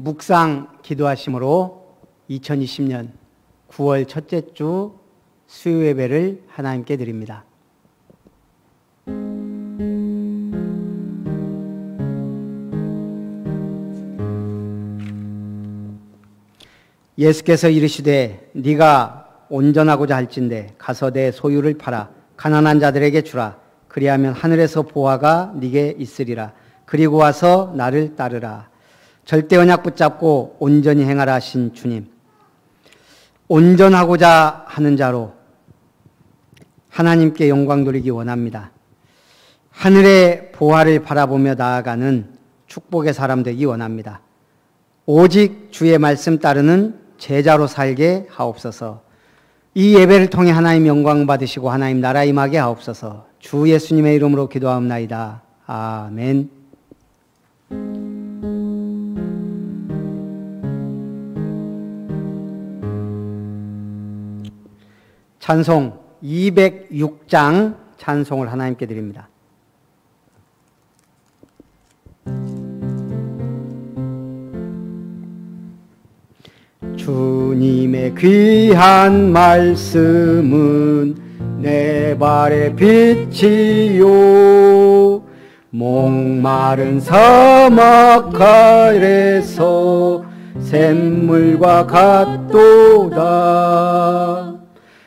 묵상 기도하심으로 2020년 9월 첫째 주 수요 예배를 하나님께 드립니다. 예수께서 이르시되 네가 온전하고자 할진대 가서 내 소유를 팔아 가난한 자들에게 주라. 그리하면 하늘에서 보화가 네게 있으리라. 그리고 와서 나를 따르라. 절대 언약 붙잡고 온전히 행하라 하신 주님, 온전하고자 하는 자로 하나님께 영광 돌리기 원합니다. 하늘의 보화를 바라보며 나아가는 축복의 사람 되기 원합니다. 오직 주의 말씀 따르는 제자로 살게 하옵소서. 이 예배를 통해 하나님 영광 받으시고 하나님 나라 임하게 하옵소서. 주 예수님의 이름으로 기도하옵나이다. 아멘. 찬송 206장 찬송을 하나님께 드립니다. 주님의 귀한 말씀은 내 발의 빛이요 목마른 사막 아래서 샘물과 같도다.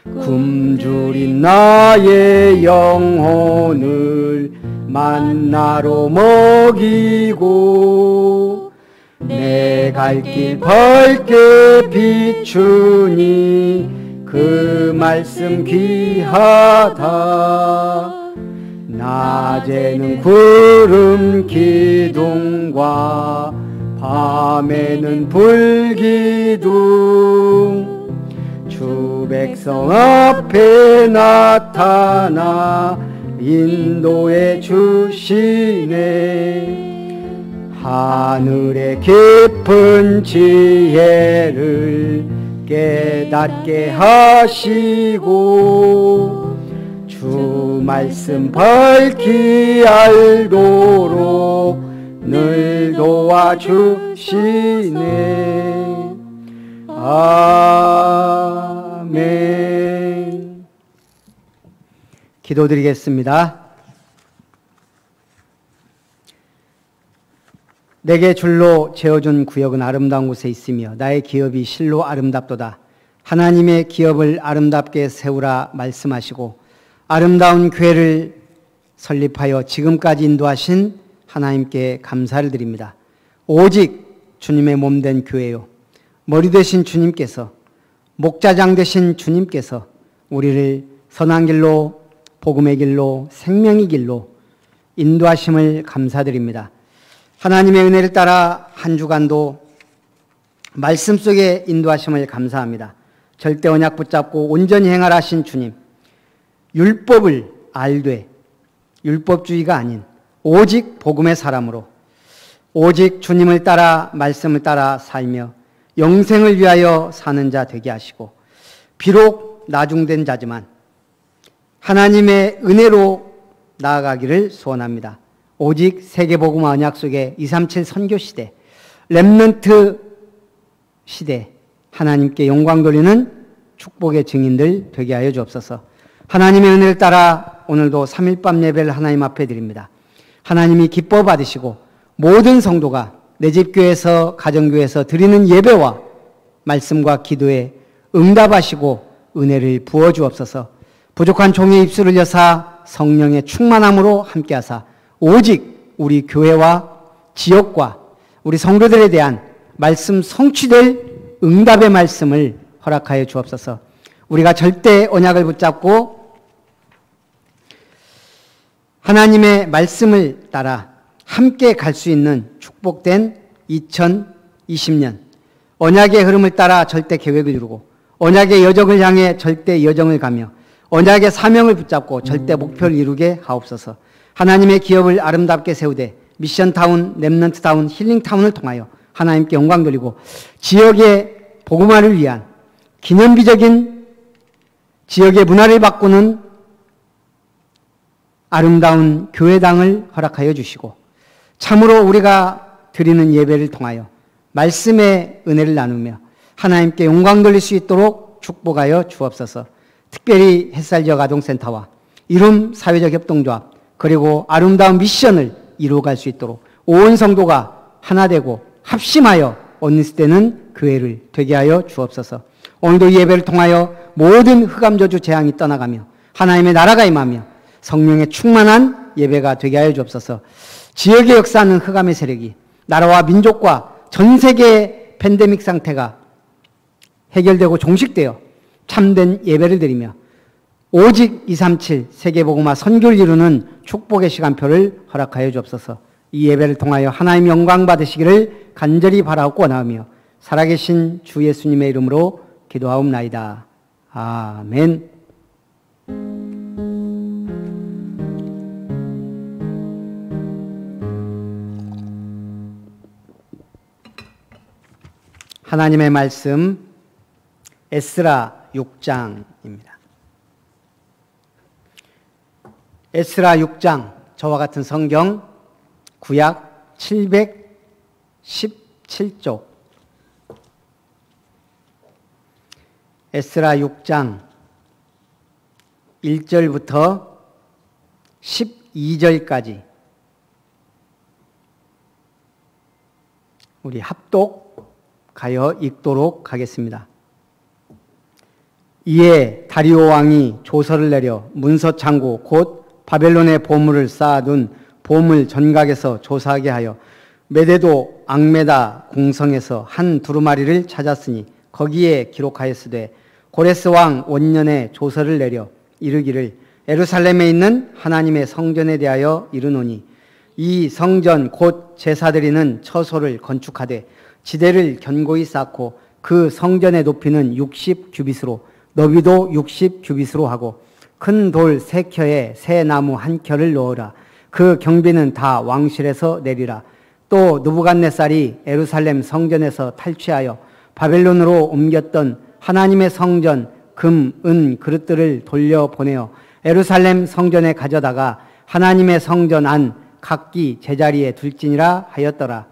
굶주린 나의 영혼을 만나로 먹이고 내 갈 길 밝게 비추니 그 말씀 귀하다. 낮에는 구름 기둥과 밤에는 불기둥 주 백성 앞에 나타나 인도해 주시네. 하늘의 깊은 지혜를 깨닫게 하시고 주 말씀 밝히 알도록 늘 도와주시네. 아멘. 기도드리겠습니다. 내게 줄로 재어준 구역은 아름다운 곳에 있으며 나의 기업이 실로 아름답도다. 하나님의 기업을 아름답게 세우라 말씀하시고 아름다운 교회를 설립하여 지금까지 인도하신 하나님께 감사를 드립니다. 오직 주님의 몸된 교회요 머리 되신 주님께서, 목자장 되신 주님께서 우리를 선한 길로, 복음의 길로, 생명의 길로 인도하심을 감사드립니다. 하나님의 은혜를 따라 한 주간도 말씀 속에 인도하심을 감사합니다. 절대 언약 붙잡고 온전히 행하라 하신 주님, 율법을 알되 율법주의가 아닌 오직 복음의 사람으로 오직 주님을 따라 말씀을 따라 살며 영생을 위하여 사는 자 되게 하시고, 비록 나중된 자지만 하나님의 은혜로 나아가기를 소원합니다. 오직 세계복음 언약 속에 237 선교 시대, 렘넌트 시대 하나님께 영광 돌리는 축복의 증인들 되게 하여 주옵소서. 하나님의 은혜를 따라 오늘도 3일 밤 예배를 하나님 앞에 드립니다. 하나님이 기뻐 받으시고 모든 성도가 내 집 교회에서 가정교회에서 드리는 예배와 말씀과 기도에 응답하시고 은혜를 부어 주옵소서. 부족한 종의 입술을 여사 성령의 충만함으로 함께하사 오직 우리 교회와 지역과 우리 성도들에 대한 말씀 성취될 응답의 말씀을 허락하여 주옵소서. 우리가 절대 언약을 붙잡고 하나님의 말씀을 따라 함께 갈 수 있는 축복된 2020년, 언약의 흐름을 따라 절대 계획을 이루고 언약의 여정을 향해 절대 여정을 가며 언약의 사명을 붙잡고 절대 목표를 이루게 하옵소서. 하나님의 기업을 아름답게 세우되 미션타운, 렘넌트타운, 힐링타운을 통하여 하나님께 영광 돌리고 지역의 복음화를 위한 기념비적인 지역의 문화를 바꾸는 아름다운 교회당을 허락하여 주시고 참으로 우리가 드리는 예배를 통하여 말씀의 은혜를 나누며 하나님께 영광 돌릴 수 있도록 축복하여 주옵소서. 특별히 햇살지역 아동센터와 이룸 사회적 협동조합 그리고 아름다운 미션을 이루어갈 수 있도록 온 성도가 하나 되고 합심하여 언니스되는 교회를 되게 하여 주옵소서. 오늘도 이 예배를 통하여 모든 흑암저주 재앙이 떠나가며 하나님의 나라가 임하며 성령의 충만한 예배가 되게 하여 주옵소서. 지역에 역사하는 흑암의 세력이 나라와 민족과 전 세계의 팬데믹 상태가 해결되고 종식되어 참된 예배를 드리며 오직 237 세계복음화 선교를 이루는 축복의 시간표를 허락하여 주옵소서. 이 예배를 통하여 하나님 영광 받으시기를 간절히 바라옵고 원하오며 살아계신 주 예수님의 이름으로 기도하옵나이다. 아멘. 하나님의 말씀 에스라 6장입니다. 에스라 6장, 저와 같은 성경 구약 717쪽. 에스라 6장 1절부터 12절까지 우리 합독하여 읽도록 하겠습니다. 이에 다리오 왕이 조서를 내려 문서창고 곧 바벨론의 보물을 쌓아둔 보물 전각에서 조사하게 하여 메데도 앙메다 궁성에서 한 두루마리를 찾았으니 거기에 기록하였으되 고레스 왕 원년에 조서를 내려 이르기를 예루살렘에 있는 하나님의 성전에 대하여 이르노니 이 성전 곧 제사드리는 처소를 건축하되 지대를 견고히 쌓고 그 성전의 높이는 60규빗으로 너비도 60규빗으로 하고 큰 돌 3켜에 새 나무 1켜를 넣어라. 그 경비는 다 왕실에서 내리라. 또 느부갓네살이 예루살렘 성전에서 탈취하여 바벨론으로 옮겼던 하나님의 성전 금, 은 그릇들을 돌려보내어 예루살렘 성전에 가져다가 하나님의 성전 안 각기 제자리에 둘지니라 하였더라.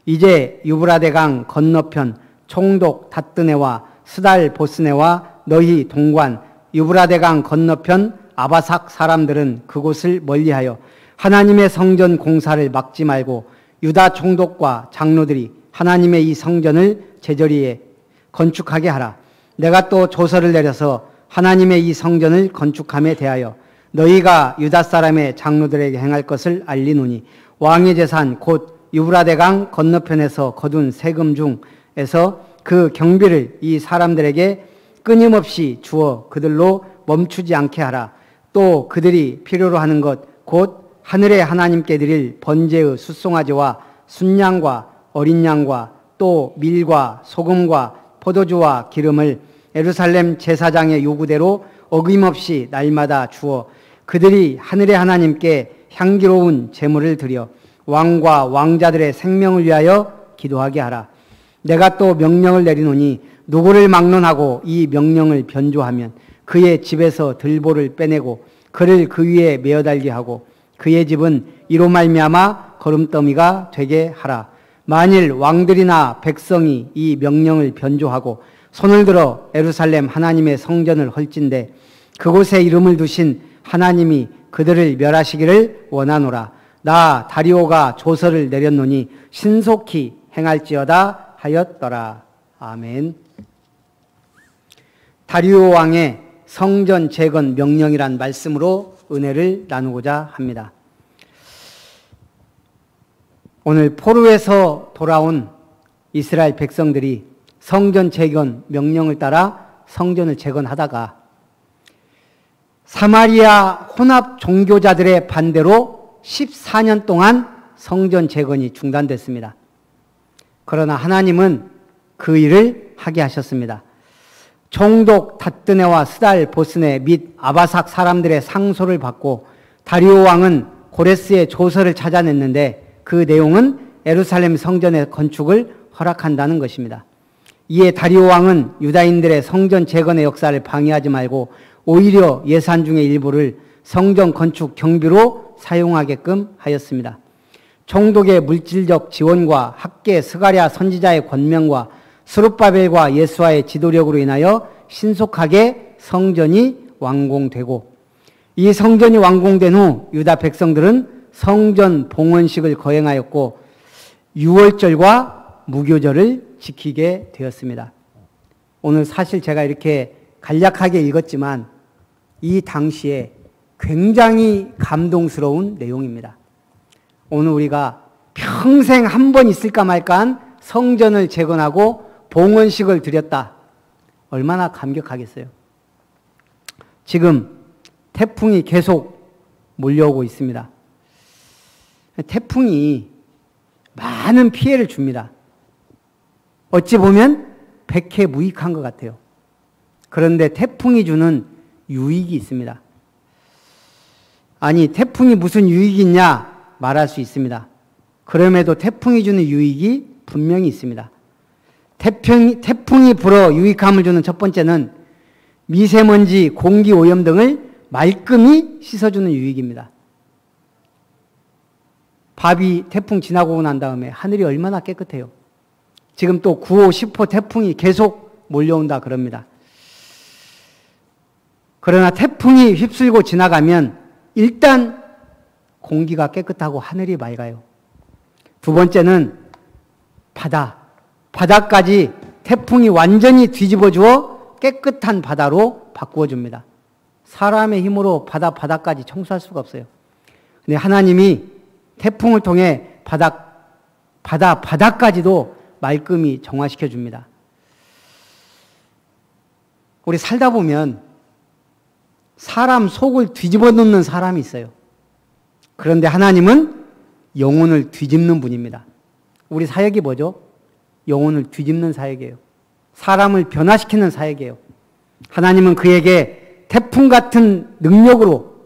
이제 유브라데강 건너편 총독 다뜨네와 스달 보스네와 너희 동관 유브라데강 건너편 아바삭 사람들은 그곳을 멀리하여 하나님의 성전 공사를 막지 말고 유다 총독과 장로들이 하나님의 이 성전을 제자리에 건축하게 하라. 내가 또 조서를 내려서 하나님의 이 성전을 건축함에 대하여 너희가 유다 사람의 장로들에게 행할 것을 알리노니 왕의 재산 곧 유브라데강 건너편에서 거둔 세금 중에서 그 경비를 이 사람들에게 끊임없이 주어 그들로 멈추지 않게 하라. 또 그들이 필요로 하는 것 곧 하늘의 하나님께 드릴 번제의 숫송아지와 순양과 어린 양과 또 밀과 소금과 포도주와 기름을 예루살렘 제사장의 요구대로 어김없이 날마다 주어 그들이 하늘의 하나님께 향기로운 제물을 드려 왕과 왕자들의 생명을 위하여 기도하게 하라. 내가 또 명령을 내리노니 누구를 막론하고 이 명령을 변조하면 그의 집에서 들보를 빼내고 그를 그 위에 메어달게 하고 그의 집은 이로 말미암아 거름더미가 되게 하라. 만일 왕들이나 백성이 이 명령을 변조하고 손을 들어 예루살렘 하나님의 성전을 헐진대 그곳에 이름을 두신 하나님이 그들을 멸하시기를 원하노라. 나 다리오가 조서를 내렸노니 신속히 행할지어다 하였더라. 아멘. 다리오 왕의 성전 재건 명령이란 말씀으로 은혜를 나누고자 합니다. 오늘 포로에서 돌아온 이스라엘 백성들이 성전 재건 명령을 따라 성전을 재건하다가 사마리아 혼합 종교자들의 반대로 14년 동안 성전 재건이 중단됐습니다. 그러나 하나님은 그 일을 하게 하셨습니다. 총독 다뜨네와 스달 보스네 및 아바삭 사람들의 상소를 받고 다리오 왕은 고레스의 조서를 찾아냈는데 그 내용은 예루살렘 성전의 건축을 허락한다는 것입니다. 이에 다리오 왕은 유다인들의 성전 재건의 역사를 방해하지 말고 오히려 예산 중의 일부를 성전 건축 경비로 사용하게끔 하였습니다. 총독의 물질적 지원과 학계 스가랴 선지자의 권명과 스룹바벨과 예수아의 지도력으로 인하여 신속하게 성전이 완공되고, 이 성전이 완공된 후 유다 백성들은 성전 봉헌식을 거행하였고 유월절과 무교절을 지키게 되었습니다. 오늘 사실 제가 이렇게 간략하게 읽었지만 이 당시에 굉장히 감동스러운 내용입니다. 오늘 우리가 평생 한 번 있을까 말까한 성전을 재건하고 봉헌식을 드렸다. 얼마나 감격하겠어요. 지금 태풍이 계속 몰려오고 있습니다. 태풍이 많은 피해를 줍니다. 어찌 보면 백해무익한 것 같아요. 그런데 태풍이 주는 유익이 있습니다. 아니, 태풍이 무슨 유익이 있냐 말할 수 있습니다. 그럼에도 태풍이 주는 유익이 분명히 있습니다. 태풍이 불어 유익함을 주는 첫 번째는 미세먼지, 공기 오염 등을 말끔히 씻어주는 유익입니다. 바비 태풍 지나고 난 다음에 하늘이 얼마나 깨끗해요. 지금 또 9호, 10호 태풍이 계속 몰려온다 그럽니다. 그러나 태풍이 휩쓸고 지나가면 일단 공기가 깨끗하고 하늘이 맑아요. 두 번째는 바다까지 태풍이 완전히 뒤집어 주어 깨끗한 바다로 바꾸어 줍니다. 사람의 힘으로 바다까지 청소할 수가 없어요. 근데 하나님이 태풍을 통해 바다까지도 말끔히 정화시켜 줍니다. 우리 살다 보면 사람 속을 뒤집어 놓는 사람이 있어요. 그런데 하나님은 영혼을 뒤집는 분입니다. 우리 사역이 뭐죠? 영혼을 뒤집는 사역이에요. 사람을 변화시키는 사역이에요. 하나님은 그에게 태풍 같은 능력으로,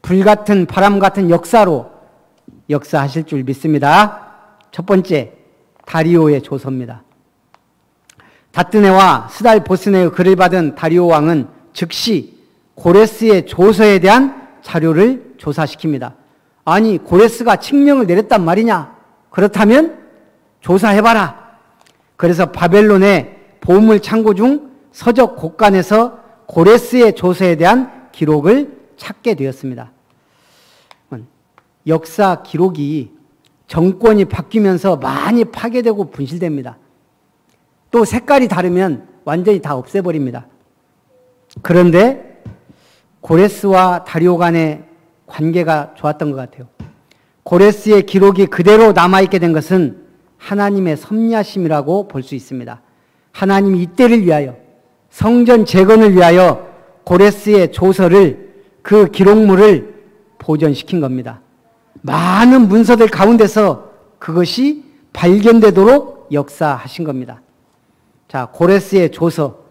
불 같은, 바람 같은 역사로 역사하실 줄 믿습니다. 첫 번째, 다리오의 조서입니다. 다뜨네와 스달보스네의 글을 받은 다리오 왕은 즉시 고레스의 조서에 대한 자료를 조사시킵니다. 아니, 고레스가 칙령을 내렸단 말이냐? 그렇다면 조사해봐라. 그래서 바벨론의 보물 창고 중 서적 곳간에서 고레스의 조서에 대한 기록을 찾게 되었습니다. 역사 기록이 정권이 바뀌면서 많이 파괴되고 분실됩니다. 또 색깔이 다르면 완전히 다 없애버립니다. 그런데 고레스와 다리오 간의 관계가 좋았던 것 같아요. 고레스의 기록이 그대로 남아있게 된 것은 하나님의 섭리하심이라고 볼 수 있습니다. 하나님이 이때를 위하여, 성전 재건을 위하여 고레스의 조서를, 그 기록물을 보존시킨 겁니다. 많은 문서들 가운데서 그것이 발견되도록 역사하신 겁니다. 자, 고레스의 조서.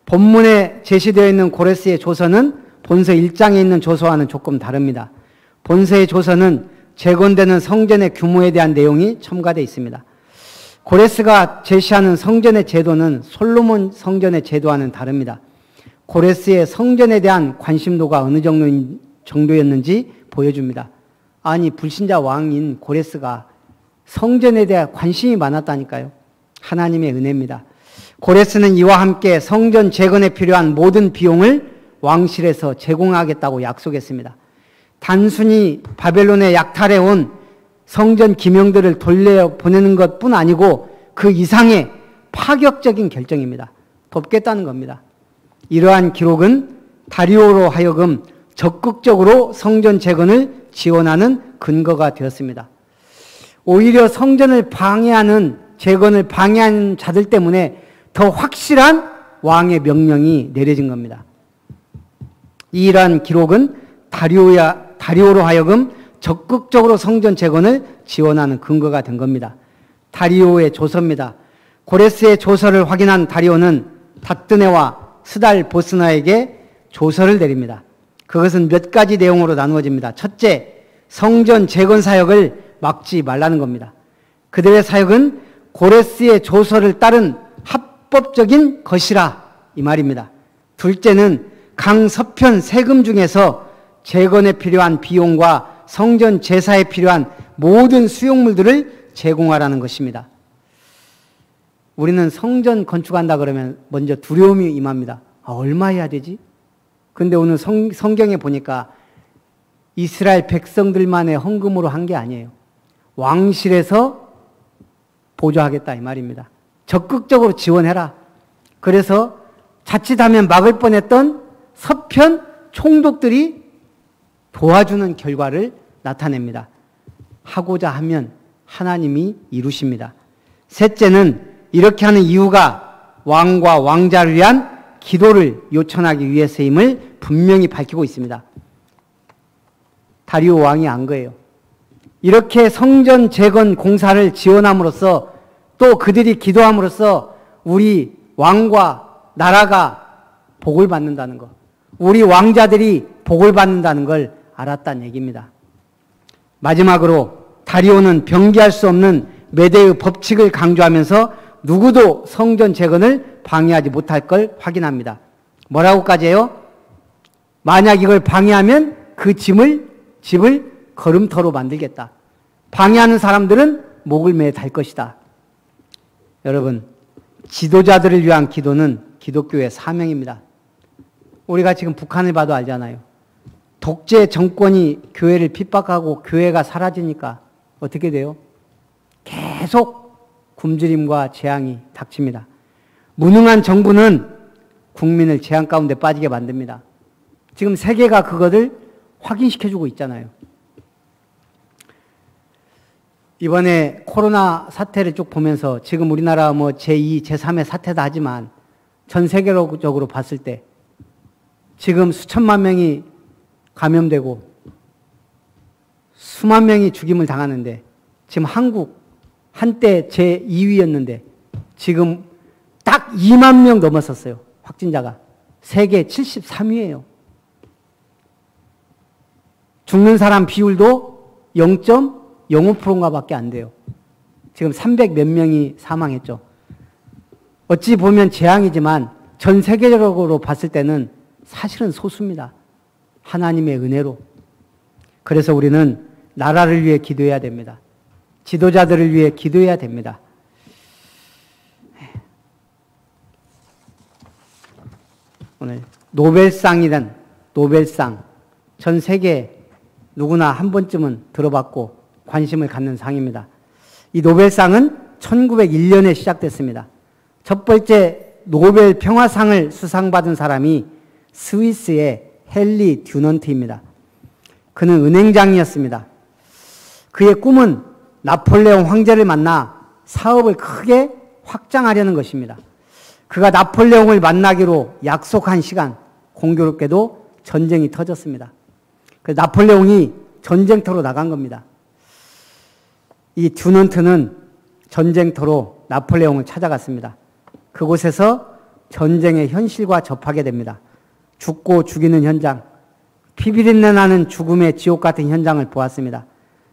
본문에 제시되어 있는 고레스의 조서는 본서 1장에 있는 조서와는 조금 다릅니다. 본서의 조서는 재건되는 성전의 규모에 대한 내용이 첨가되어 있습니다. 고레스가 제시하는 성전의 제도는 솔로몬 성전의 제도와는 다릅니다. 고레스의 성전에 대한 관심도가 어느 정도였는지 보여줍니다. 아니, 불신자 왕인 고레스가 성전에 대한 관심이 많았다니까요. 하나님의 은혜입니다. 고레스는 이와 함께 성전 재건에 필요한 모든 비용을 왕실에서 제공하겠다고 약속했습니다. 단순히 바벨론에 약탈해온 성전 기명들을 돌려보내는 것뿐 아니고 그 이상의 파격적인 결정입니다. 돕겠다는 겁니다. 이러한 기록은 다리오로 하여금 적극적으로 성전 재건을 지원하는 근거가 되었습니다. 오히려 성전을 방해하는, 재건을 방해하는 자들 때문에 더 확실한 왕의 명령이 내려진 겁니다. 이러한 기록은 다리오로 하여금 적극적으로 성전 재건을 지원하는 근거가 된 겁니다. 다리오의 조서입니다. 고레스의 조서를 확인한 다리오는 다뜨네와 스달보스나에게 조서를 내립니다. 그것은 몇 가지 내용으로 나누어집니다. 첫째, 성전 재건 사역을 막지 말라는 겁니다. 그들의 사역은 고레스의 조서를 따른 합법적인 것이라, 이 말입니다. 둘째는 강 서편 세금 중에서 재건에 필요한 비용과 성전 제사에 필요한 모든 수용물들을 제공하라는 것입니다. 우리는 성전 건축한다 그러면 먼저 두려움이 임합니다. 얼마 해야 되지? 근데 오늘 성경에 보니까 이스라엘 백성들만의 헌금으로 한 게 아니에요. 왕실에서 보조하겠다 이 말입니다. 적극적으로 지원해라. 그래서 자칫하면 막을 뻔했던 서편 총독들이 도와주는 결과를 나타냅니다. 하고자 하면 하나님이 이루십니다. 셋째는 이렇게 하는 이유가 왕과 왕자를 위한 기도를 요청하기 위해서임을 분명히 밝히고 있습니다. 다리오 왕이 한 거예요. 이렇게 성전 재건 공사를 지원함으로써 또 그들이 기도함으로써 우리 왕과 나라가 복을 받는다는 것, 우리 왕자들이 복을 받는다는 걸 알았다는 얘기입니다. 마지막으로 다리오는 변기할 수 없는 메대의 법칙을 강조하면서 누구도 성전 재건을 방해하지 못할 걸 확인합니다. 뭐라고까지 해요? 만약 이걸 방해하면 그 집을 걸음터로 만들겠다. 방해하는 사람들은 목을 매어 달 것이다. 여러분, 지도자들을 위한 기도는 기독교의 사명입니다. 우리가 지금 북한을 봐도 알잖아요. 독재 정권이 교회를 핍박하고 교회가 사라지니까 어떻게 돼요? 계속 굶주림과 재앙이 닥칩니다. 무능한 정부는 국민을 재앙 가운데 빠지게 만듭니다. 지금 세계가 그것을 확인시켜주고 있잖아요. 이번에 코로나 사태를 쭉 보면서 지금 우리나라 제2, 제3의 사태다 하지만 전 세계적으로 봤을 때 지금 수천만 명이 감염되고 수만 명이 죽임을 당하는데 지금 한국 한때 제2위였는데 지금 딱 2만 명 넘었었어요. 확진자가. 세계 73위예요. 죽는 사람 비율도 0.05%인가 밖에 안 돼요. 지금 300 몇 명이 사망했죠. 어찌 보면 재앙이지만 전 세계적으로 봤을 때는 사실은 소수입니다. 하나님의 은혜로. 그래서 우리는 나라를 위해 기도해야 됩니다. 지도자들을 위해 기도해야 됩니다. 오늘 노벨상이란 노벨상, 전 세계 누구나 한 번쯤은 들어봤고 관심을 갖는 상입니다. 이 노벨상은 1901년에 시작됐습니다. 첫 번째 노벨 평화상을 수상받은 사람이 스위스의 헨리 듀넌트입니다. 그는 은행장이었습니다. 그의 꿈은 나폴레옹 황제를 만나 사업을 크게 확장하려는 것입니다. 그가 나폴레옹을 만나기로 약속한 시간, 공교롭게도 전쟁이 터졌습니다. 그래서 나폴레옹이 전쟁터로 나간 겁니다. 이 듀넌트는 전쟁터로 나폴레옹을 찾아갔습니다. 그곳에서 전쟁의 현실과 접하게 됩니다. 죽고 죽이는 현장, 피비린내 나는 죽음의 지옥 같은 현장을 보았습니다.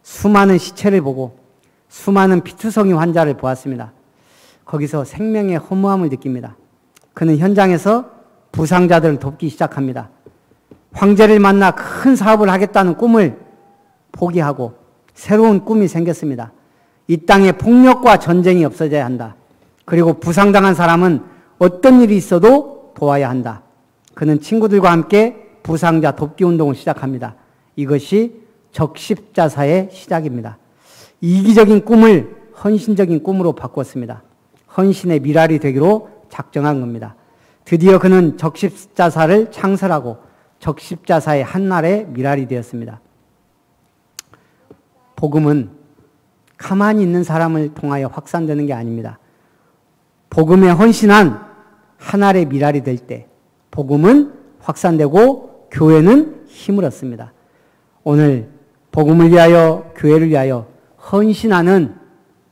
수많은 시체를 보고 수많은 피투성이 환자를 보았습니다. 거기서 생명의 허무함을 느낍니다. 그는 현장에서 부상자들을 돕기 시작합니다. 황제를 만나 큰 사업을 하겠다는 꿈을 포기하고 새로운 꿈이 생겼습니다. 이 땅에 폭력과 전쟁이 없어져야 한다. 그리고 부상당한 사람은 어떤 일이 있어도 도와야 한다. 그는 친구들과 함께 부상자 돕기 운동을 시작합니다. 이것이 적십자사의 시작입니다. 이기적인 꿈을 헌신적인 꿈으로 바꿨습니다. 헌신의 미랄이 되기로 작정한 겁니다. 드디어 그는 적십자사를 창설하고 적십자사의 한날의 미랄이 되었습니다. 복음은 가만히 있는 사람을 통하여 확산되는 게 아닙니다. 복음에 헌신한 한알의 미랄이 될 때 복음은 확산되고 교회는 힘을 얻습니다. 오늘 복음을 위하여 교회를 위하여 헌신하는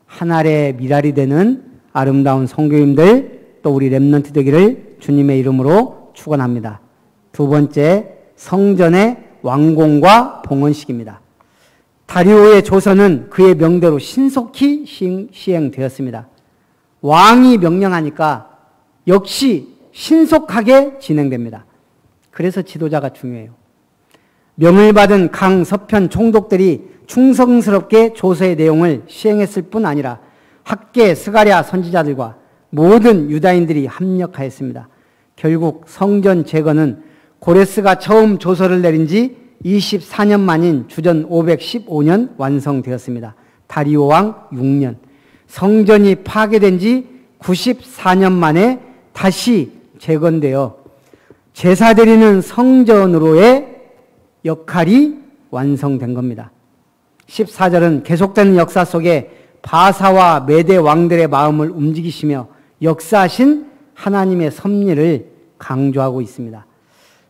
한알의 미랄이 되는 아름다운 선교인들 또 우리 렘넌트 되기를 주님의 이름으로 축원합니다. 두 번째, 성전의 완공과 봉헌식입니다. 다리오의 조서는 그의 명대로 신속히 시행되었습니다. 왕이 명령하니까 역시 신속하게 진행됩니다. 그래서 지도자가 중요해요. 명을 받은 강 서편 총독들이 충성스럽게 조서의 내용을 시행했을 뿐 아니라 학계 스가랴 선지자들과 모든 유다인들이 합력하였습니다. 결국 성전 재건은 고레스가 처음 조서를 내린 지 24년 만인 주전 515년 완성되었습니다. 다리오 왕 6년. 성전이 파괴된 지 94년 만에 다시 재건되어 제사드리는 성전으로의 역할이 완성된 겁니다. 14절은 계속되는 역사 속에 바사와 메대 왕들의 마음을 움직이시며 역사하신 하나님의 섭리를 강조하고 있습니다.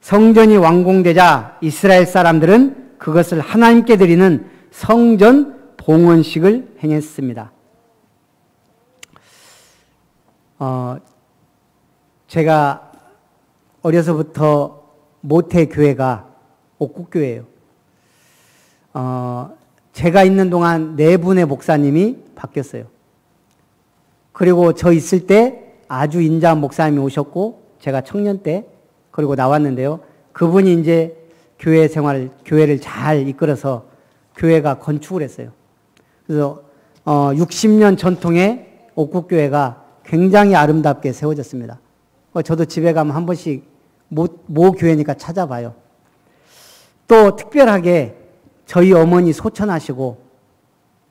성전이 완공되자 이스라엘 사람들은 그것을 하나님께 드리는 성전 봉헌식을 행했습니다. 제가 어려서부터 모태 교회가 옥국교회예요. 제가 있는 동안 4분의 목사님이 바뀌었어요. 그리고 저 있을 때 아주 인자한 목사님이 오셨고 제가 청년 때 그리고 나왔는데요. 그분이 이제 교회를 잘 이끌어서 교회가 건축을 했어요. 그래서 60년 전통의 옥국교회가 굉장히 아름답게 세워졌습니다. 저도 집에 가면 한 번씩 모 교회니까 찾아봐요. 또 특별하게 저희 어머니 소천하시고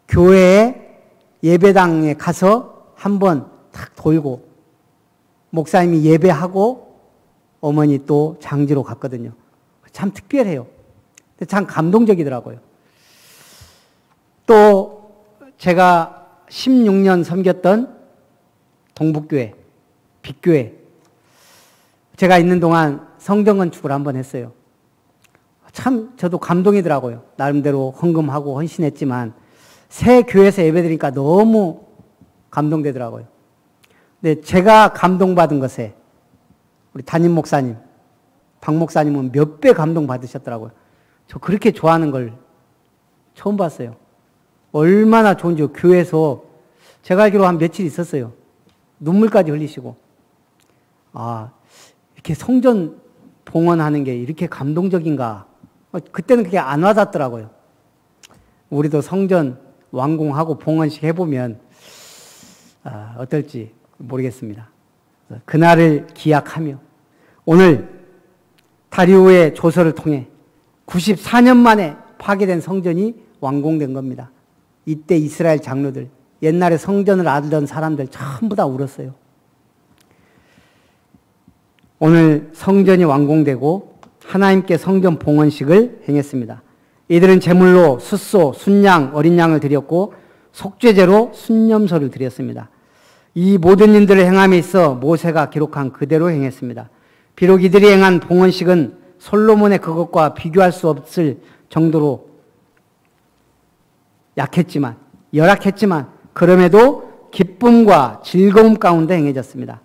교회에 예배당에 가서 한번 탁 돌고 목사님이 예배하고 어머니 또 장지로 갔거든요. 참 특별해요. 참 감동적이더라고요. 또 제가 16년 섬겼던 동북교회, 빛교회 제가 있는 동안 성전 건축을 한번 했어요. 참 저도 감동이더라고요. 나름대로 헌금하고 헌신했지만 새 교회에서 예배드리니까 너무 감동되더라고요. 근데 제가 감동받은 것에 우리 담임 목사님, 박 목사님은 몇 배 감동받으셨더라고요. 저 그렇게 좋아하는 걸 처음 봤어요. 얼마나 좋은지 교회에서 제가 알기로 한 며칠 있었어요. 눈물까지 흘리시고 이렇게 성전 봉헌하는 게 이렇게 감동적인가. 그때는 그게 안 와닿더라고요. 우리도 성전 완공하고 봉헌식 해보면 어떨지 모르겠습니다. 그날을 기약하며 오늘 다리오의 조서를 통해 94년 만에 파괴된 성전이 완공된 겁니다. 이때 이스라엘 장로들, 옛날에 성전을 알던 사람들 전부 다 울었어요. 오늘 성전이 완공되고 하나님께 성전 봉헌식을 행했습니다. 이들은 제물로 숫소, 순양, 어린 양을 드렸고 속죄제로 순념소를 드렸습니다. 이 모든 일들을 행함에 있어 모세가 기록한 그대로 행했습니다. 비록 이들이 행한 봉헌식은 솔로몬의 그것과 비교할 수 없을 정도로 열악했지만 그럼에도 기쁨과 즐거움 가운데 행해졌습니다.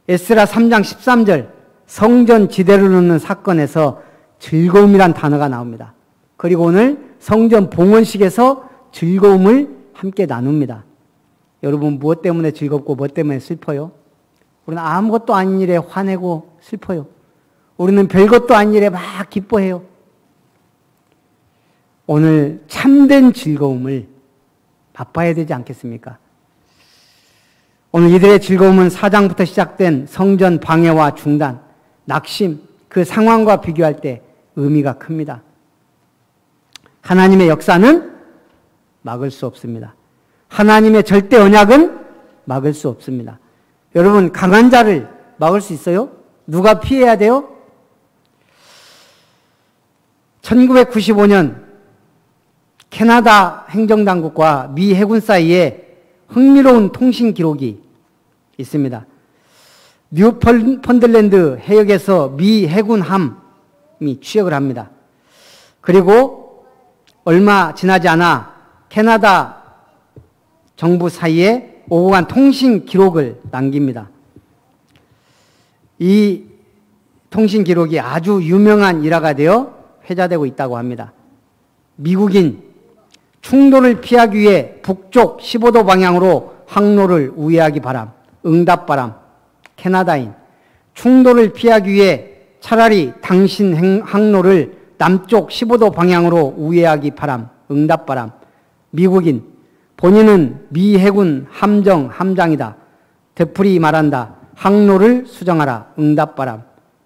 에스라 3장 13절 성전 지대를 놓는 사건에서 즐거움이란 단어가 나옵니다. 그리고 오늘 성전 봉헌식에서 즐거움을 함께 나눕니다. 여러분 무엇 때문에 즐겁고 무엇 때문에 슬퍼요? 우리는 아무것도 아닌 일에 화내고 슬퍼요. 우리는 별것도 아닌 일에 막 기뻐해요. 오늘 참된 즐거움을 맛봐야 되지 않겠습니까? 오늘 이들의 즐거움은 4장부터 시작된 성전 방해와 중단, 낙심, 그 상황과 비교할 때 의미가 큽니다. 하나님의 역사는 막을 수 없습니다. 하나님의 절대 언약은 막을 수 없습니다. 여러분, 강한 자를 막을 수 있어요? 누가 피해야 돼요? 1995년 캐나다 행정당국과 미 해군 사이에 흥미로운 통신 기록이 있습니다. 뉴펀들랜드 해역에서 미 해군함이 취역을 합니다. 그리고 얼마 지나지 않아 캐나다 정부 사이에 오고 간 통신 기록을 남깁니다. 이 통신 기록이 아주 유명한 일화가 되어 회자되고 있다고 합니다. 미국인 충돌을 피하기 위해 북쪽 15도 방향으로 항로를 우회하기 바람, 응답바람. 캐나다인 충돌을 피하기 위해 차라리 당신 항로를 남쪽 15도 방향으로 우회하기 바람. 응답바람. 미국인, 본인은 미 해군 함정 함장이다. 되풀이 말한다. 항로를 수정하라. 응답바람.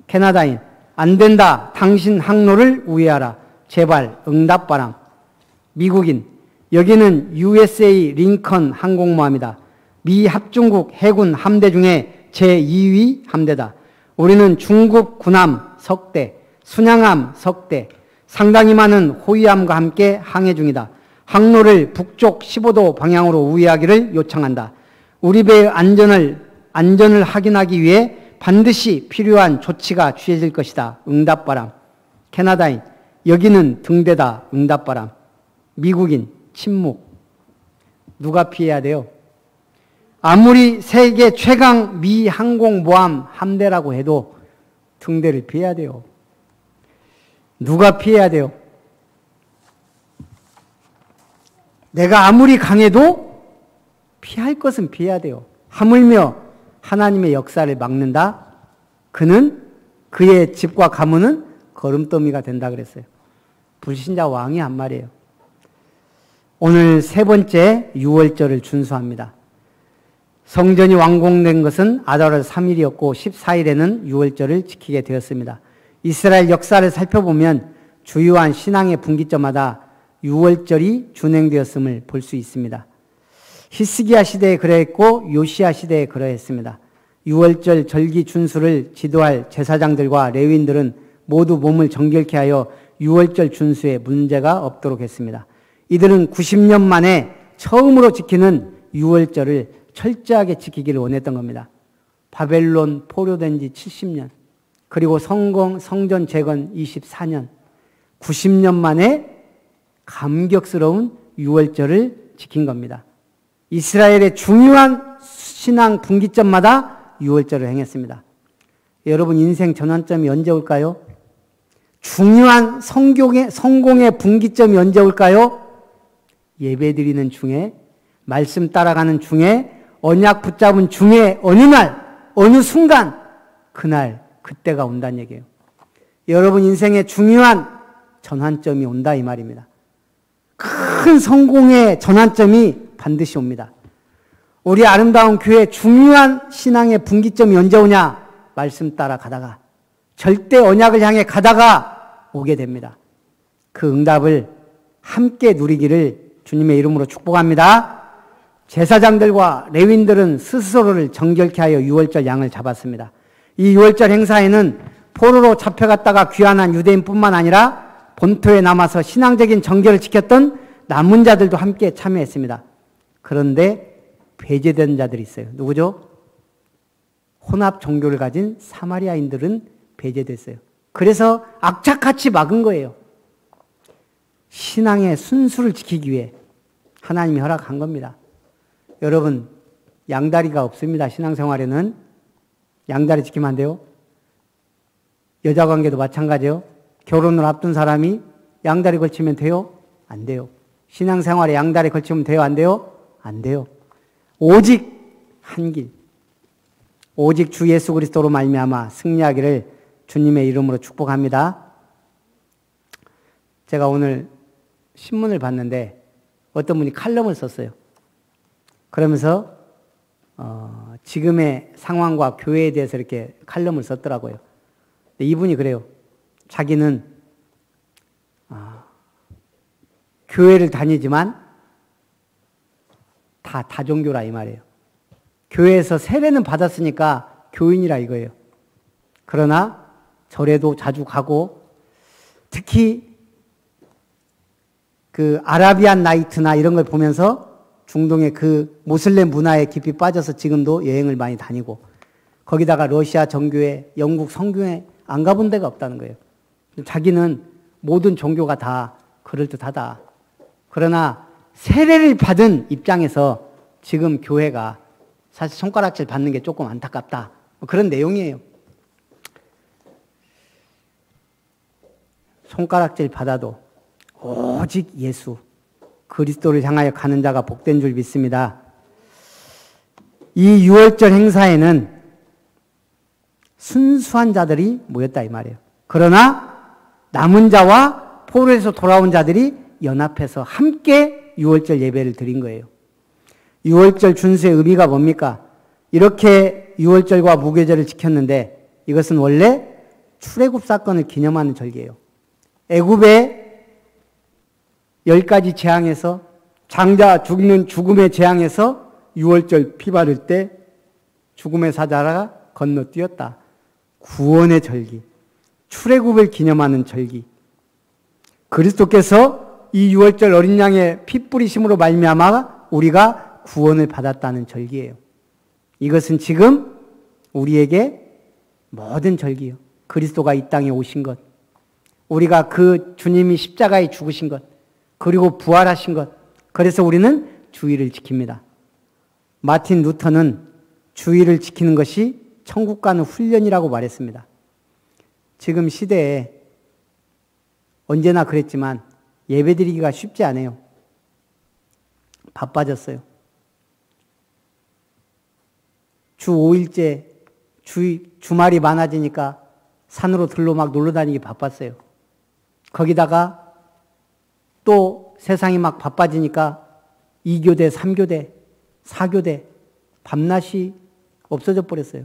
캐나다인, 안 된다. 당신 항로를 우회하라. 제발. 응답바람. 미국인, 여기는 USA 링컨 항공모함이다. 미 합중국 해군 함대 중에 제2위 함대다. 우리는 중국 군함 석대, 순양함 석대, 상당히 많은 호위함과 함께 항해 중이다. 항로를 북쪽 15도 방향으로 우회하기를 요청한다. 우리 배의 안전을 확인하기 위해 반드시 필요한 조치가 취해질 것이다. 응답바람. 캐나다인, 여기는 등대다. 응답바람. 미국인, 침묵. 누가 피해야 돼요? 아무리 세계 최강 미 항공모함 함대라고 해도 등대를 피해야 돼요. 누가 피해야 돼요? 내가 아무리 강해도 피할 것은 피해야 돼요. 하물며 하나님의 역사를 막는다? 그는 그의 집과 가문은 거름더미가 된다 그랬어요. 불신자 왕이 한 말이에요. 오늘 세 번째 유월절을 준수합니다. 성전이 완공된 것은 아달 3일이었고 14일에는 유월절을 지키게 되었습니다. 이스라엘 역사를 살펴보면 주요한 신앙의 분기점마다 유월절이 준행되었음을 볼 수 있습니다. 히스기야 시대에 그러했고 요시야 시대에 그러했습니다. 유월절 절기 준수를 지도할 제사장들과 레위인들은 모두 몸을 정결케 하여 유월절 준수에 문제가 없도록 했습니다. 이들은 90년 만에 처음으로 지키는 유월절을 철저하게 지키기를 원했던 겁니다. 바벨론 포로된 지 70년, 그리고 성전 재건 24년, 90년 만에 감격스러운 유월절을 지킨 겁니다. 이스라엘의 중요한 신앙 분기점마다 유월절을 행했습니다. 여러분 인생 전환점이 언제 올까요? 중요한 성공의 분기점이 언제 올까요? 예배드리는 중에, 말씀 따라가는 중에, 언약 붙잡은 중에 어느 날, 어느 순간, 그때가 온다는 얘기예요. 여러분 인생의 중요한 전환점이 온다 이 말입니다. 큰 성공의 전환점이 반드시 옵니다. 우리 아름다운 교회 중요한 신앙의 분기점이 언제 오냐? 말씀 따라 가다가, 절대 언약을 향해 가다가 오게 됩니다. 그 응답을 함께 누리기를 주님의 이름으로 축복합니다. 제사장들과 레위인들은 스스로를 정결케 하여 유월절 양을 잡았습니다. 이 유월절 행사에는 포로로 잡혀갔다가 귀환한 유대인뿐만 아니라 본토에 남아서 신앙적인 정결을 지켰던 남은 자들도 함께 참여했습니다. 그런데 배제된 자들이 있어요. 누구죠? 혼합 종교를 가진 사마리아인들은 배제됐어요. 그래서 악착같이 막은 거예요. 신앙의 순수를 지키기 위해 하나님이 허락한 겁니다. 여러분, 양다리가 없습니다. 신앙생활에는. 양다리 지키면 안 돼요. 여자관계도 마찬가지예요. 결혼을 앞둔 사람이 양다리 걸치면 돼요? 안 돼요. 신앙생활에 양다리 걸치면 돼요? 안 돼요? 안 돼요. 오직 한 길, 오직 주 예수 그리스도로 말미암아 승리하기를 주님의 이름으로 축복합니다. 제가 오늘 신문을 봤는데 어떤 분이 칼럼을 썼어요. 그러면서 지금의 상황과 교회에 대해서 이렇게 칼럼을 썼더라고요. 근데 이분이 그래요. 자기는 교회를 다니지만 다 다종교라 이 말이에요. 교회에서 세례는 받았으니까 교인이라 이거예요. 그러나 절에도 자주 가고, 특히 그 아라비안 나이트나 이런 걸 보면서 중동의 그 모슬렘 문화에 깊이 빠져서 지금도 여행을 많이 다니고, 거기다가 러시아 정교회, 영국 성교회 안 가본 데가 없다는 거예요. 자기는 모든 종교가 다 그럴듯하다. 그러나 세례를 받은 입장에서 지금 교회가 사실 손가락질 받는 게 조금 안타깝다. 그런 내용이에요. 손가락질 받아도 오직 예수 그리스도를 향하여 가는 자가 복된 줄 믿습니다. 이 유월절 행사에는 순수한 자들이 모였다 이 말이에요. 그러나 남은 자와 포로에서 돌아온 자들이 연합해서 함께 유월절 예배를 드린 거예요. 유월절 준수의 의미가 뭡니까? 이렇게 유월절과 무교절을 지켰는데 이것은 원래 출애굽 사건을 기념하는 절기예요. 애굽의 10가지 재앙에서 장자 죽는 죽음의 재앙에서 유월절 피 바를 때 죽음의 사자가 건너뛰었다. 구원의 절기, 출애굽을 기념하는 절기. 그리스도께서 이 유월절 어린 양의 피 뿌리심으로 말미암아 우리가 구원을 받았다는 절기예요. 이것은 지금 우리에게 모든 절기예요. 그리스도가 이 땅에 오신 것, 우리가 그 주님이 십자가에 죽으신 것, 그리고 부활하신 것, 그래서 우리는 주일을 지킵니다. 마틴 루터는 주일을 지키는 것이 천국 가는 훈련이라고 말했습니다. 지금 시대에 언제나 그랬지만 예배드리기가 쉽지 않아요. 바빠졌어요. 주 5일째 주말이 많아지니까 산으로 들로 막 놀러 다니기 바빴어요. 거기다가 또 세상이 막 바빠지니까 2교대, 3교대, 4교대, 밤낮이 없어져 버렸어요.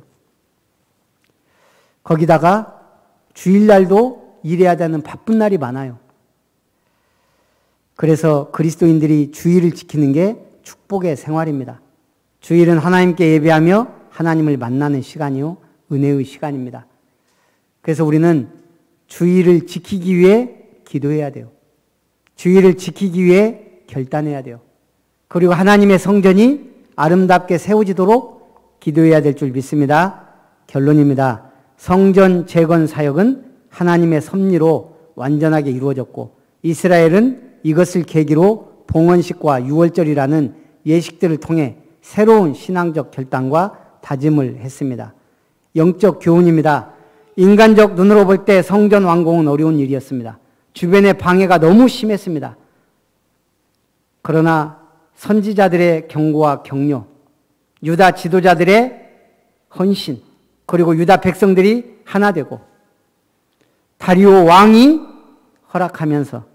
거기다가 주일날도 일해야 되는 바쁜 날이 많아요. 그래서 그리스도인들이 주일을 지키는 게 축복의 생활입니다. 주일은 하나님께 예배하며 하나님을 만나는 시간이요, 은혜의 시간입니다. 그래서 우리는 주일을 지키기 위해 기도해야 돼요. 주일을 지키기 위해 결단해야 돼요. 그리고 하나님의 성전이 아름답게 세워지도록 기도해야 될 줄 믿습니다. 결론입니다. 성전 재건 사역은 하나님의 섭리로 완전하게 이루어졌고 이스라엘은 이것을 계기로 봉헌식과 유월절이라는 예식들을 통해 새로운 신앙적 결단과 다짐을 했습니다. 영적 교훈입니다. 인간적 눈으로 볼 때 성전 완공은 어려운 일이었습니다. 주변의 방해가 너무 심했습니다. 그러나 선지자들의 경고와 격려, 유다 지도자들의 헌신, 그리고 유다 백성들이 하나 되고 다리오 왕이 허락하면서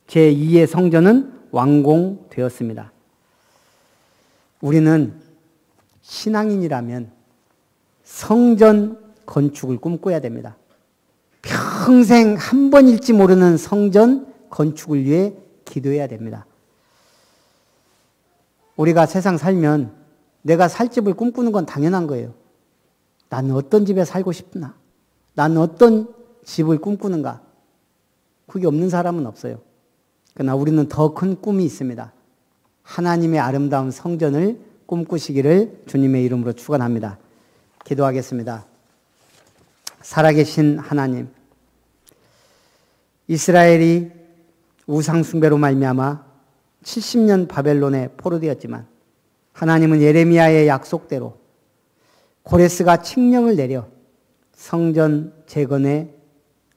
제2의 성전은 완공되었습니다. 우리는 신앙인이라면 성전 건축을 꿈꿔야 됩니다. 평생 한 번일지 모르는 성전 건축을 위해 기도해야 됩니다. 우리가 세상 살면 내가 살 집을 꿈꾸는 건 당연한 거예요. 나는 어떤 집에 살고 싶나? 나는 어떤 집을 꿈꾸는가? 그게 없는 사람은 없어요. 그러나 우리는 더 큰 꿈이 있습니다. 하나님의 아름다운 성전을 꿈꾸시기를 주님의 이름으로 축원합니다. 기도하겠습니다. 살아계신 하나님, 이스라엘이 우상 숭배로 말미암아 70년 바벨론에 포로되었지만 하나님은 예레미야의 약속대로 고레스가 칙령을 내려 성전 재건의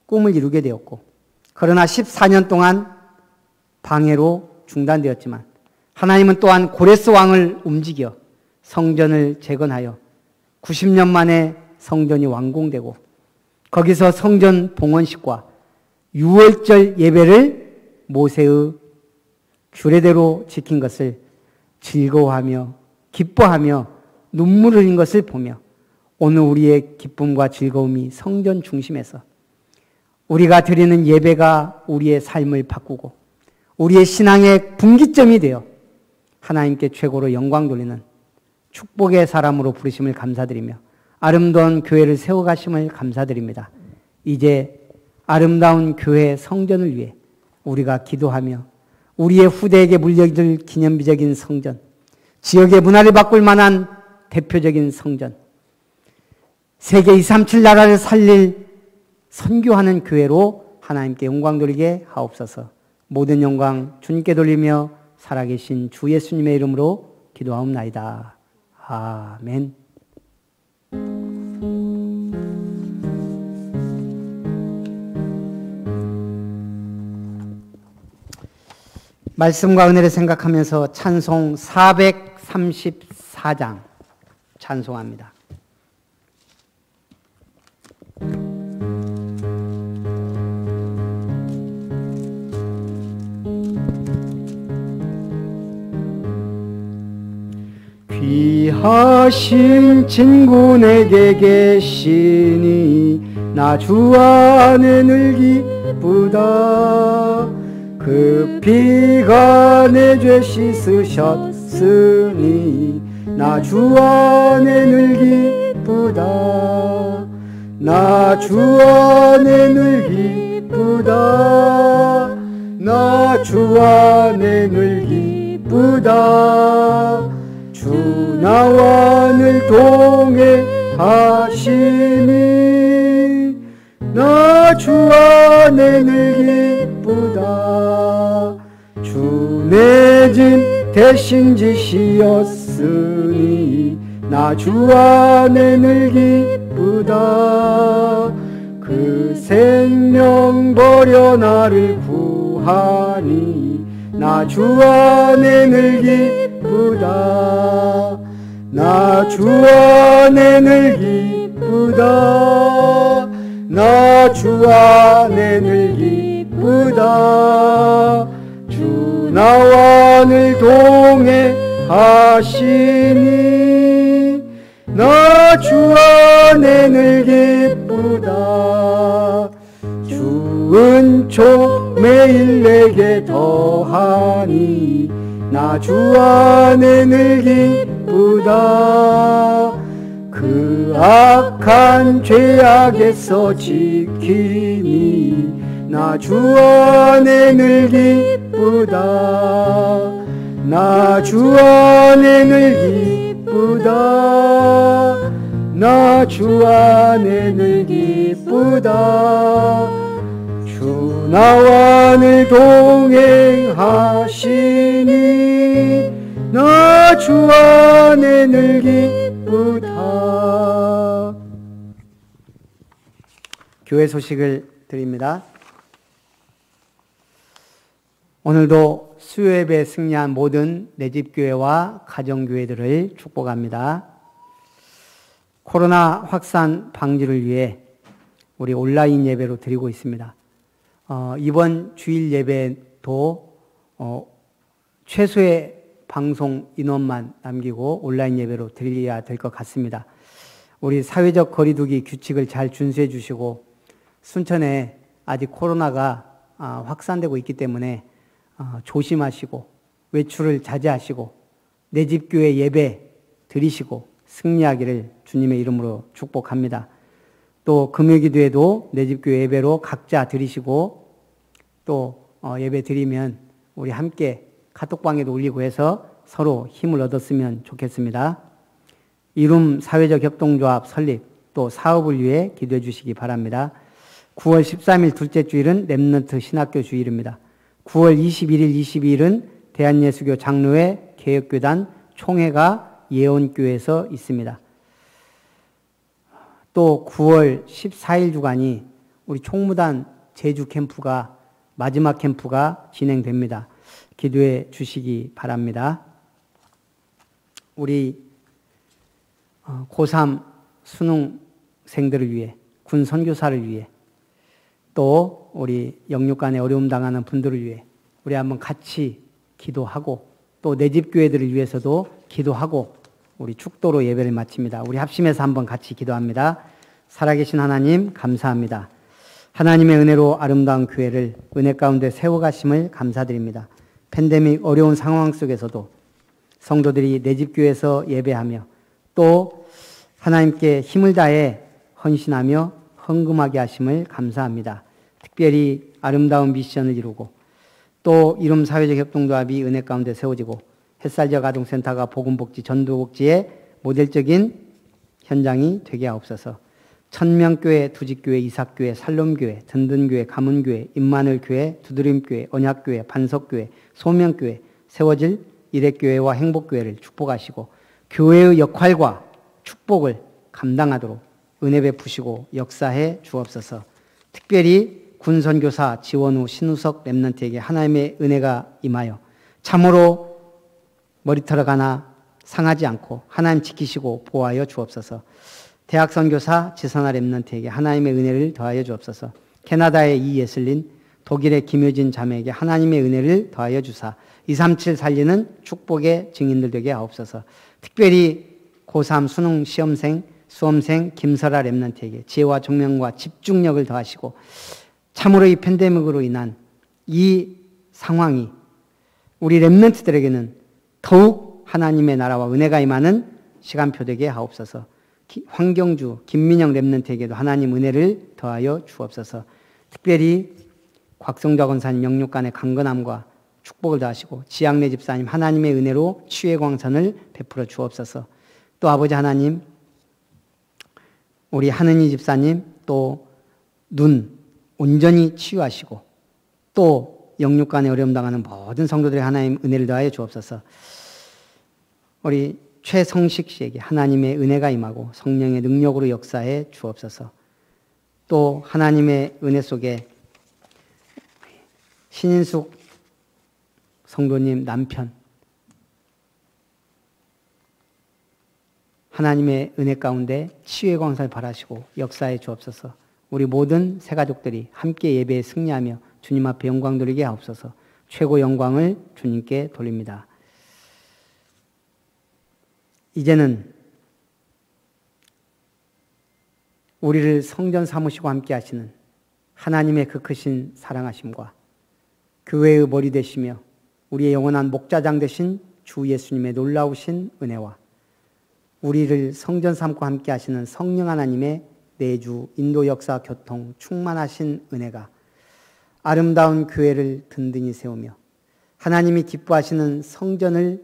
꿈을 이루게 되었고, 그러나 14년 동안 방해로 중단되었지만 하나님은 또한 고레스 왕을 움직여 성전을 재건하여 90년 만에 성전이 완공되고 거기서 성전 봉헌식과 유월절 예배를 모세의 규례대로 지킨 것을 즐거워하며 기뻐하며 눈물 흘린 것을 보며 오늘 우리의 기쁨과 즐거움이 성전 중심에서 우리가 드리는 예배가 우리의 삶을 바꾸고 우리의 신앙의 분기점이 되어 하나님께 최고로 영광 돌리는 축복의 사람으로 부르심을 감사드리며 아름다운 교회를 세워가심을 감사드립니다. 이제 아름다운 교회 성전을 위해 우리가 기도하며 우리의 후대에게 물려줄 기념비적인 성전, 지역의 문화를 바꿀 만한 대표적인 성전, 세계 237 나라를 살릴 선교하는 교회로 하나님께 영광 돌리게 하옵소서. 모든 영광 주님께 돌리며 살아계신 주 예수님의 이름으로 기도하옵나이다. 아멘. 말씀과 은혜를 생각하면서 찬송 434장 찬송합니다. 귀하신 친구 내게 계시니 나 주 안에 늘 기쁘다. 그 피가 내 죄 씻으셨으니 나 주 안에 늘 기쁘다. 나 주 안에 늘 기쁘다. 나 주 안에 늘 기쁘다. 주 나와 늘 동행하시니 나 주 안에 늘 기쁘다. 주 내 짐 대신 지시었으니 나 주 안에 늘 기쁘다. 그 생명 버려 나를 구하니 나 주 안에 늘 기쁘다. 나 주 안에 늘 기쁘다. 나 주 안에 늘 기쁘다. 주 나와 늘 동행하시니 나 주 안에 늘 기쁘다. 주 은총 매일 내게 더하니 나 주 안에 늘 기쁘다. 그 악한 죄악에서 지키니 나 주 안에 늘 기쁘다. 나 주 안에 늘 기쁘다. 나 주 안에 늘 기쁘다. 주 나와 늘 동행하시니 나 주 안에 늘 기쁘다. 교회 소식을 드립니다. 오늘도 수요예배에 승리한 모든 내집교회와 가정교회들을 축복합니다. 코로나 확산 방지를 위해 우리 온라인 예배로 드리고 있습니다. 이번 주일 예배도 최소의 방송 인원만 남기고 온라인 예배로 드려야 될 것 같습니다. 우리 사회적 거리두기 규칙을 잘 준수해 주시고 순천에 아직 코로나가 확산되고 있기 때문에 조심하시고 외출을 자제하시고 내 집 교회 예배 드리시고 승리하기를 주님의 이름으로 축복합니다. 또 금요기도에도 내 집 교회 예배로 각자 드리시고 또 예배 드리면 우리 함께 카톡방에도 올리고 해서 서로 힘을 얻었으면 좋겠습니다. 이룸 사회적 협동조합 설립 또 사업을 위해 기도해 주시기 바랍니다. 9월 13일 둘째 주일은 렘넌트 신학교 주일입니다. 9월 21일, 22일은 대한예수교 장로회 개혁교단 총회가 예원교회에서 있습니다. 또 9월 14일 주간이 우리 총무단 제주 캠프가 마지막 캠프가 진행됩니다. 기도해 주시기 바랍니다. 우리 고3 수능생들을 위해 군 선교사를 위해 또 우리 영육간에 어려움 당하는 분들을 위해 우리 한번 같이 기도하고 또 내 집 교회들을 위해서도 기도하고 우리 축도로 예배를 마칩니다. 우리 합심해서 한번 같이 기도합니다. 살아계신 하나님 감사합니다. 하나님의 은혜로 아름다운 교회를 은혜 가운데 세워가심을 감사드립니다. 팬데믹 어려운 상황 속에서도 성도들이 내 집 교회에서 예배하며 또 하나님께 힘을 다해 헌신하며 헌금하게 하심을 감사합니다. 특별히 아름다운 미션을 이루고 또 이룸 사회적 협동조합이 은혜 가운데 세워지고 햇살지역 아동센터가 복음복지 전도복지의 모델적인 현장이 되게 하옵소서. 천명교회, 두직교회, 이삭교회, 살롬교회, 든든교회, 가문교회, 임마늘교회, 두드림교회, 언약교회, 반석교회, 소명교회 세워질 일회교회와 행복교회를 축복하시고 교회의 역할과 축복을 감당하도록 은혜 베푸시고 역사해 주옵소서. 특별히 군선교사 지원후 신우석 렘넌트에게 하나님의 은혜가 임하여 참으로 머리털어 가나 상하지 않고 하나님 지키시고 보호하여 주옵소서. 대학 선교사 지선아 렘넌트에게 하나님의 은혜를 더하여 주옵소서. 캐나다의 이예슬린, 독일의 김효진 자매에게 하나님의 은혜를 더하여 주사 237 살리는 축복의 증인들 되게 하옵소서. 특별히 고3 수능 시험생, 수험생 김설아 랩런트에게 지혜와 총명과 집중력을 더하시고 참으로 이 팬데믹으로 인한 이 상황이 우리 랩런트들에게는 더욱 하나님의 나라와 은혜가 임하는 시간표 되게 하옵소서. 황경주, 김민영 랩런트에게도 하나님 은혜를 더하여 주옵소서. 특별히 곽성자 권사님 영육간의 강건함과 축복을 더하시고 지양래 집사님 하나님의 은혜로 치유의 광선을 베풀어 주옵소서. 또 아버지 하나님, 우리 하느니 집사님 또 눈 온전히 치유하시고 또 영육간에 어려움 당하는 모든 성도들의 하나님 은혜를 더하여 주옵소서. 우리 최성식 씨에게 하나님의 은혜가 임하고 성령의 능력으로 역사해 주옵소서. 또 하나님의 은혜 속에 신인숙 성도님 남편 하나님의 은혜 가운데 치유의 광선을 발하시고 역사해 주옵소서. 우리 모든 새가족들이 함께 예배에 승리하며 주님 앞에 영광 돌리게 하옵소서. 최고 영광을 주님께 돌립니다. 이제는 우리를 성전 삼으시고 함께 하시는 하나님의 그 크신 사랑하심과 교회의 머리 되시며 우리의 영원한 목자장 되신 주 예수님의 놀라우신 은혜와 우리를 성전 삼고 함께 하시는 성령 하나님의 내주, 인도, 역사, 교통, 충만하신 은혜가 아름다운 교회를 든든히 세우며 하나님이 기뻐하시는 성전을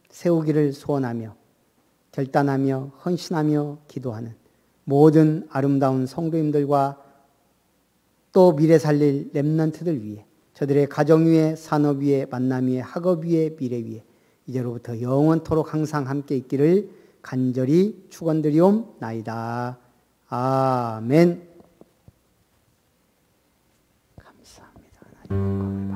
세우기를 소원하며 결단하며 헌신하며 기도하는 모든 아름다운 성도님들과 또 미래 살릴 렘넌트들 위해 저들의 가정 위에 산업 위에 만남 위에 학업 위에 미래 위에 이제로부터 영원토록 항상 함께 있기를 간절히 축원드리옵나이다. 아멘. 감사합니다. 하나님.